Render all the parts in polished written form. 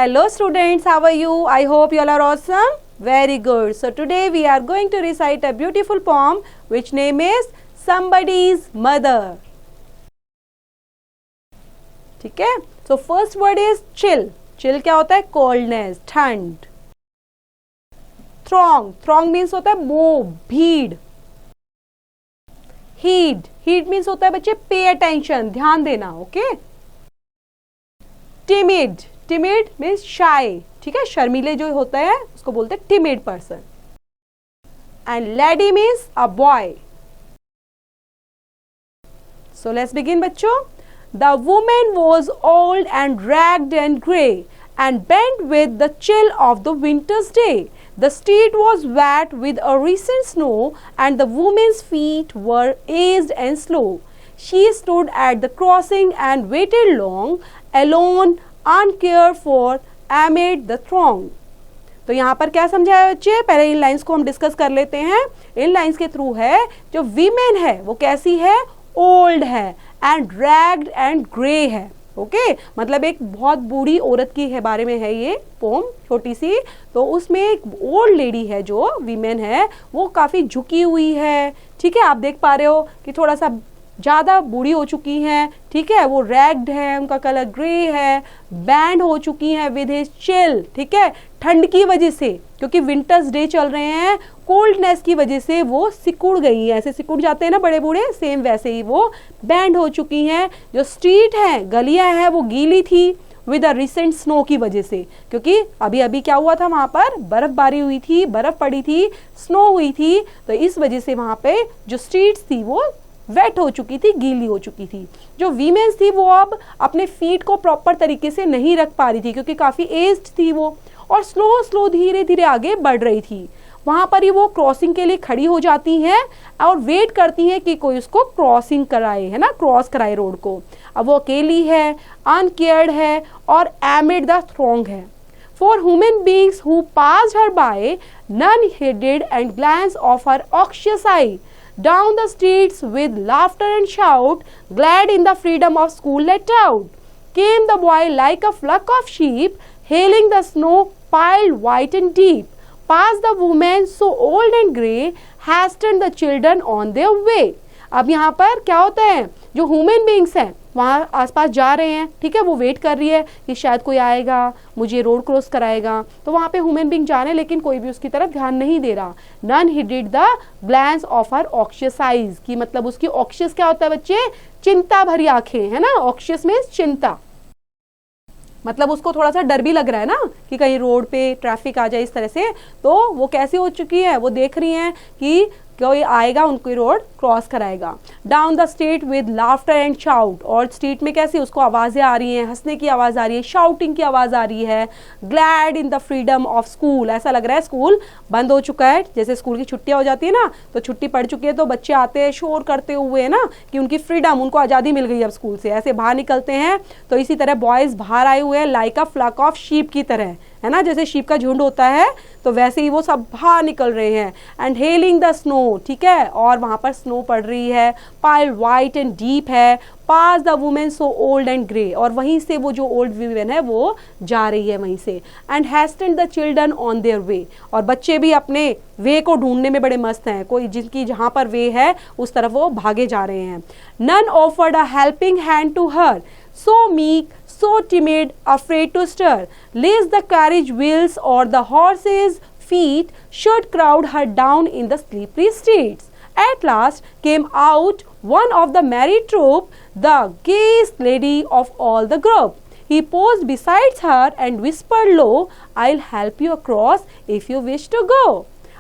Hello students, how are you? I hope you all are awesome. Very good. So today we are going to recite a beautiful poem which name is Somebody's Mother. ठीक है? So first word is chill. Chill क्या होता है? Coldness, ठंड. Throng. Throng means होता है mob, भीड़. Heed. Heed means होता है बच्चे pay attention, ध्यान देना. Okay? Timid. Timid means shy. ठीक है, शर्मीले जो होता है उसको बोलते हैं timid person. And lady means a boy. So let's begin बच्चों. The woman was old and ragged and grey and bent with the chill of the winter's day. The street was wet with a recent snow and the woman's feet were aged and slow. She stood at the crossing and waited long, alone, uncared for, amid the throng. तो यहाँ पर क्या समझाया बच्चे? पहले इन lines को हम discuss कर लेते हैं. इन लाइंस के थ्रू है जो वीमेन है वो कैसी है? ओल्ड है एंड रैग्ड एंड ग्रे है. ओके मतलब एक बहुत बूढ़ी औरत की है बारे में है ये पोम छोटी सी. तो उसमें एक ओल्ड लेडी है जो वीमेन है वो काफी झुकी हुई है. ठीक है, आप देख पा रहे हो कि थोड़ा सा ज़्यादा बूढ़ी हो चुकी हैं. ठीक है, वो रैग्ड है, उनका कलर ग्रे है, बैंड हो चुकी हैं विद हिज चिल. ठीक है, ठंड की वजह से, क्योंकि विंटर्स डे चल रहे हैं, कोल्डनेस की वजह से वो सिकुड़ गई हैं. ऐसे सिकुड़ जाते हैं ना बड़े बूढ़े, सेम वैसे ही वो बैंड हो चुकी हैं. जो स्ट्रीट है, गलियां हैं, वो गीली थी विद अ रिसेंट स्नो की वजह से, क्योंकि अभी अभी क्या हुआ था वहां पर? बर्फबारी हुई थी, बर्फ पड़ी थी, स्नो हुई थी. तो इस वजह से वहां पे जो स्ट्रीट्स थी वो वेट हो चुकी थी, गीली हो चुकी थी. जो वीमेन्स थी वो अब अपने फीट को प्रॉपर तरीके से नहीं रख पा रही थी क्योंकि काफी एज्ड थी वो, और स्लो स्लो धीरे धीरे आगे बढ़ रही थी. वहां पर ही वो क्रॉसिंग के लिए खड़ी हो जाती हैं और वेट करती हैं कि कोई उसको क्रॉसिंग कराए, है ना, क्रॉस कराए रोड को. अब वो अकेली है, अनकेयर्ड है और एमिड द थ्रॉन्ग है. For human beings who passed her by, none heeded and glanced of her anxious eye. Down the streets with laughter and shout, glad in the freedom of school let out, came the boy like a flock of sheep, hailing the snow piled white and deep. Past the woman so old and grey, hastened the children on their way. अब यहाँ पर क्या होता है? जो human beings हैं वहाँ आसपास जा रहे हैं. ठीक है, वो वेट कर रही है कि शायद कोई आएगा, मुझे रोड क्रॉस कराएगा. तो वहाँ पे ह्यूमन बींग जा रहे हैं लेकिन कोई भी उसकी तरफ ध्यान नहीं दे रहा. None heeded the glance of her anxious eyes, की मतलब उसकी ऑक्शियस क्या होता है बच्चे? चिंता भरी आंखें, है ना. ऑक्शियस में चिंता मतलब उसको थोड़ा सा डर भी लग रहा है ना कि कहीं रोड पे ट्रैफिक आ जाए इस तरह से. तो वो कैसी हो चुकी है? वो देख रही हैं कि कोई आएगा, उनको रोड क्रॉस कराएगा. Down the street with laughter and shout, और स्ट्रीट में कैसी उसको आवाजें आ रही हैं, हंसने की आवाज आ रही है, शाउटिंग की आवाज आ रही है. Glad in the freedom of school, ऐसा लग रहा है स्कूल बंद हो चुका है. जैसे स्कूल की छुट्टियां हो जाती है ना, तो छुट्टी पड़ चुकी है तो बच्चे आते हैं शोर करते हुए ना कि उनकी फ्रीडम, उनको आज़ादी मिल गई अब स्कूल से, ऐसे बाहर निकलते हैं. तो इसी तरह बॉयज बाहर आए हुए हैं like a flock of sheep की तरह, है ना, जैसे शीप का झुंड होता है तो वैसे ही वो सब बाहर निकल रहे हैं. एंड हेलिंग द स्नो, ठीक है, और वहां पर स्नो पड़ रही है, पाइल वाइट एंड डीप है. Past the women so old and grey, और वहीं से वो जो ओल्ड वुमेन है वो जा रही है वहीं से. And hastened the children on their way, और बच्चे भी अपने वे को ढूंढने में बड़े मस्त हैं. कोई जिनकी जहां पर वे है उस तरफ वो भागे जा रहे हैं. None offered a helping hand to her, so meek, so timid, afraid to stir, lest the carriage wheels or the horse's feet should crowd her down in the slippery streets. At last came out one of the merry troop, the gayest lady of all the group. He paused beside her and whispered low, I'll help you across if you wish to go.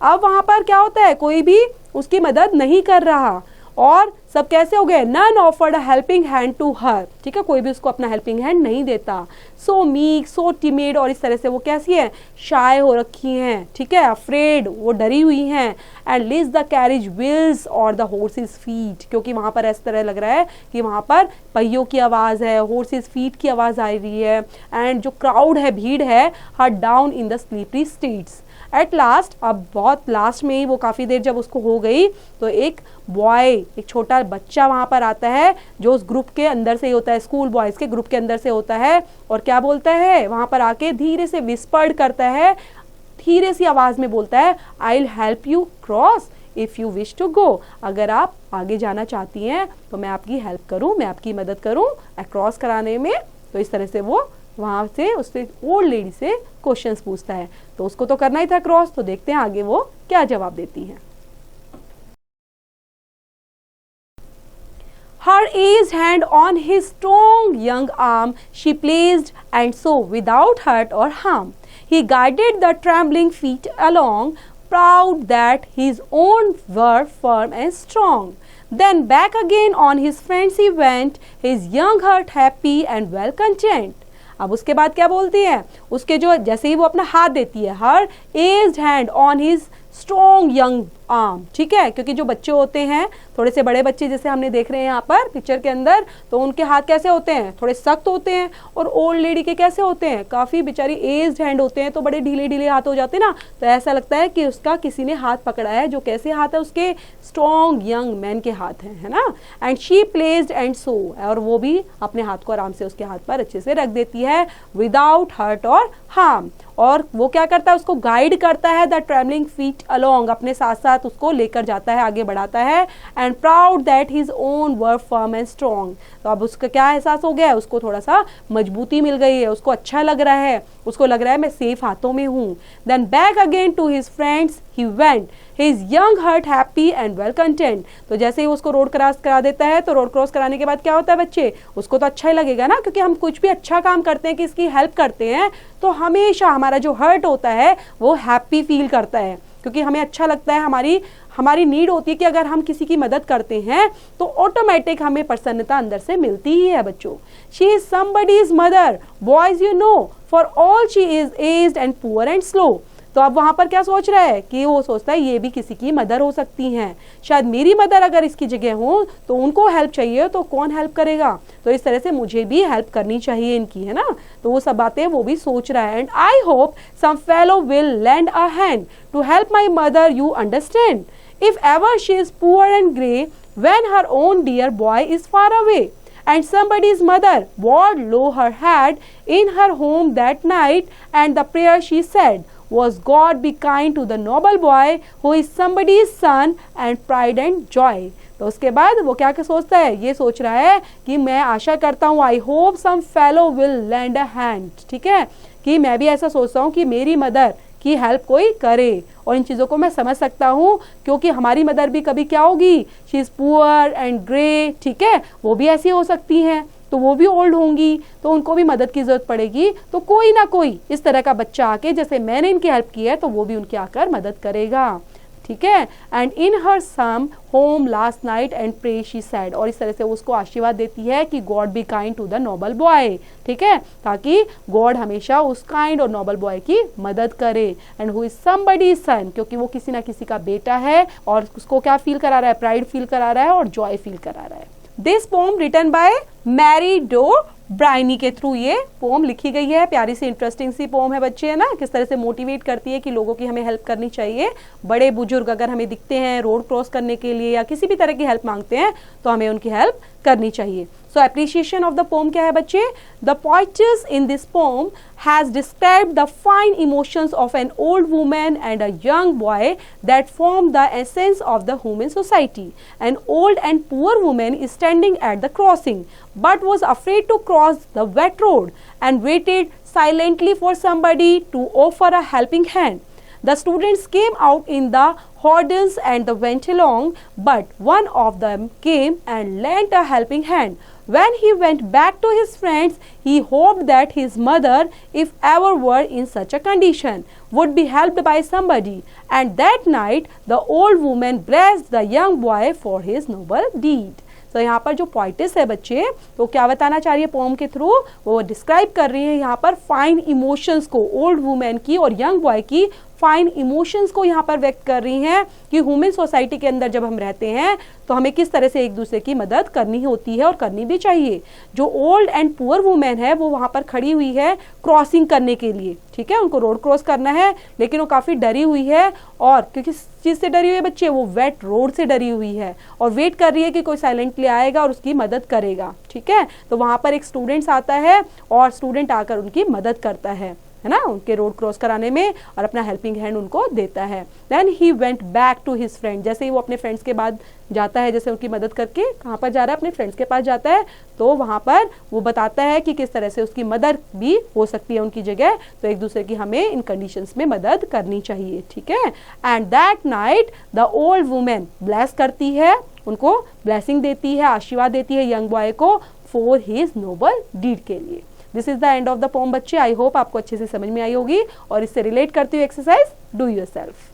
अब वहां पर क्या होता है? कोई भी उसकी मदद नहीं कर रहा और सब कैसे हो गए? None offered a helping hand to her, ठीक है, कोई भी उसको अपना हेल्पिंग हैंड नहीं देता. सो मीक, सो टिमिड, और इस तरह से वो कैसी है? शाय हो रखी हैं. ठीक है, अफ्रेड, वो डरी हुई हैं. And list the carriage wheels और द हॉर्सेस फीट, क्योंकि वहां पर इस तरह लग रहा है कि वहां पर पहियों की आवाज है, हॉर्सेस फीट की आवाज आ रही है. एंड जो क्राउड है, भीड़ है, her down in the slippery streets. At last, अब बहुत लास्ट में ही, वो काफ़ी देर जब उसको हो गई तो एक बॉय, एक छोटा बच्चा वहाँ पर आता है जो उस ग्रुप के अंदर से ही होता है, स्कूल बॉयज़ के ग्रुप के अंदर से होता है, और क्या बोलता है वहाँ पर आके धीरे से विस्पर्ड करता है, धीरे सी आवाज़ में बोलता है, I will help you cross if you wish to go, अगर आप आगे जाना चाहती हैं तो मैं आपकी हेल्प करूँ, मैं आपकी मदद करूँ क्रॉस कराने में। तो इस तरह से वो वहाँ से उससे ओल्ड लेडी से क्वेश्चंस पूछता है, तो उसको तो करना ही था क्रॉस, तो देखते हैं आगे वो क्या जवाब देती है। Her aged hand on his strong young arm she placed, and so without hurt or harm he guided the trembling feet along, proud that his own were firm and strong. Then back again on his friends he went, his young heart happy and well content. अब उसके बाद क्या बोलती है, उसके जो जैसे ही वो अपना हाथ देती है, her aged hand on his strong young arm, ठीक है, क्योंकि जो बच्चे होते हैं, थोड़े से बड़े बच्चे जैसे हमने देख रहे हैं यहाँ पर पिक्चर के अंदर, तो उनके हाथ कैसे होते हैं, थोड़े सख्त होते हैं, और ओल्ड लेडी के कैसे होते हैं, काफ़ी बेचारी एज्ड हैंड होते हैं, तो बड़े ढीले ढीले हाथ हो जाते हैं ना, तो ऐसा लगता है कि उसका किसी ने हाथ पकड़ा है, जो कैसे हाथ है उसके, स्ट्रॉन्ग यंग मैन के हाथ हैं, है ना। And she placed and so, और वो भी अपने हाथ को आराम से उसके हाथ पर अच्छे से रख देती है, विदाउट हर्ट और हार्म, और वो क्या करता है, उसको गाइड करता है, द ट्रैवलिंग फीट अलोंग, अपने साथ साथ उसको लेकर जाता है, आगे बढ़ाता है, and proud that his own were firm and strong. तो अब उसका क्या एहसास हो गया है, उसको थोड़ा सा मजबूती मिल गई है, उसको अच्छा लग रहा है, उसको लग रहा है मैं सेफ हाथों में हूँ। Then back again to his friends he went, his young heart happy and well content. तो जैसे ही उसको रोड क्रॉस करा देता है, तो रोड क्रॉस कराने के बाद क्या होता है बच्चे, उसको तो अच्छा ही लगेगा ना, क्योंकि हम कुछ भी अच्छा काम करते हैं, किसकी हेल्प करते हैं, तो हमेशा हमारा जो हर्ट होता है वो हैप्पी फील करता है, क्योंकि हमें अच्छा लगता है, हमारी नीड होती है कि अगर हम किसी की मदद करते हैं तो ऑटोमेटिक हमें प्रसन्नता अंदर से मिलती ही है बच्चों। She is somebody's mother, boys you know, for all she is aged and poor and slow. तो अब वहां पर क्या सोच रहा है कि वो सोचता है ये भी किसी की मदर हो सकती हैं, शायद मेरी मदर अगर इसकी जगह हो तो उनको हेल्प चाहिए, तो कौन हेल्प करेगा, तो इस तरह से मुझे भी हेल्प करनी चाहिए इनकी, है ना। तो वो सब बातें वो भी सोच रहा है। And I hope some fellow will lend a hand to help my mother, you understand, if ever she is poor and grey when her own dear boy is far away. And somebody's mother bowed low her head in her home that night, and the prayer she said was, God be kind to the noble boy who is somebody's son and pride and joy. तो उसके बाद वो क्या सोचता है, ये सोच रहा है कि मैं आशा करता हूँ, I hope some fellow will lend a hand, ठीक है, कि मैं भी ऐसा सोचता हूँ कि मेरी मदर की हेल्प कोई करे, और इन चीज़ों को मैं समझ सकता हूँ, क्योंकि हमारी मदर भी कभी क्या होगी, she is poor and grey, ठीक है, वो भी ऐसी हो सकती हैं, तो वो भी ओल्ड होंगी, तो उनको भी मदद की ज़रूरत पड़ेगी, तो कोई ना कोई इस तरह का बच्चा आके, जैसे मैंने इनकी हेल्प की है, तो वो भी उनकी आकर मदद करेगा, ठीक है। And in her some home last night and pray she said, और इस तरह से उसको आशीर्वाद देती है कि God be kind to the noble boy, ठीक है, ताकि गॉड हमेशा उस काइंड और नोबल बॉय की मदद करे। एंड हु इज समबडी सन, क्योंकि वो किसी ना किसी का बेटा है, और उसको क्या फील करा रहा है, प्राइड फील करा रहा है और जॉय फील करा रहा है। This poem written by Mary Dow Brine के थ्रू ये पोम लिखी गई है। प्यारी सी इंटरेस्टिंग सी पोम है बच्चे, है ना, किस तरह से मोटिवेट करती है कि लोगों की हमें हेल्प करनी चाहिए। बड़े बुजुर्ग अगर हमें दिखते हैं रोड क्रॉस करने के लिए या किसी भी तरह की हेल्प मांगते हैं, तो हमें उनकी हेल्प करनी चाहिए। सो एप्रिसिएशन ऑफ द पोम क्या है बच्चे, the poets in this pome has described the fine emotions of an old woman and a young boy that form the essence of the human society. An old and poor woman is standing at the crossing, but was afraid to cross the wet road and waited silently for somebody to offer a helping hand. The students came out in the hordens and went along, but one of them came and lent a helping hand. When he went back to his friends, he hoped that his mother, if ever were in such a condition, would be helped by somebody. And that night, the old woman blessed the young boy for his noble deed. तो यहाँ पर जो पोइटिस है बच्चे, तो क्या बताना चाह रही है पोम के थ्रू, वो डिस्क्राइब कर रही है यहाँ पर फाइन इमोशंस को, ओल्ड वुमेन की और यंग बॉय की फाइन इमोशंस को यहाँ पर व्यक्त कर रही हैं कि ह्यूमन सोसाइटी के अंदर जब हम रहते हैं तो हमें किस तरह से एक दूसरे की मदद करनी होती है और करनी भी चाहिए। जो ओल्ड एंड पुअर वुमेन है वो वहाँ पर खड़ी हुई है क्रॉसिंग करने के लिए, ठीक है, उनको रोड क्रॉस करना है, लेकिन वो काफ़ी डरी हुई है। और क्योंकि चीज़ से डरी हुई है बच्चे, वो वेट रोड से डरी हुई है और वेट कर रही है कि कोई साइलेंटली आएगा और उसकी मदद करेगा, ठीक है। तो वहाँ पर एक स्टूडेंट्स आता है और स्टूडेंट आकर उनकी मदद करता है ना, उनके रोड क्रॉस कराने में, और अपना हेल्पिंग हैंड उनको देता है। Then he went back to his friend, जैसे ही वो अपने फ्रेंड्स के बाद जाता है, जैसे उनकी मदद करके कहाँ पर जा रहा है, अपने फ्रेंड्स के पास जाता है, तो वहाँ पर वो बताता है कि किस तरह से उसकी मदद भी हो सकती है उनकी जगह। तो एक दूसरे की हमें इन कंडीशंस में मदद करनी चाहिए, ठीक है। And that night the old women bless करती है, उनको ब्लेसिंग देती है, आशीर्वाद देती है यंग बॉय को फॉर हिज नोबल डीड के लिए। This is the end of the poem बच्चे। आई होप आपको अच्छे से समझ में आई होगी और इससे रिलेट करती हुई एक्सरसाइज डू योरसेल्फ।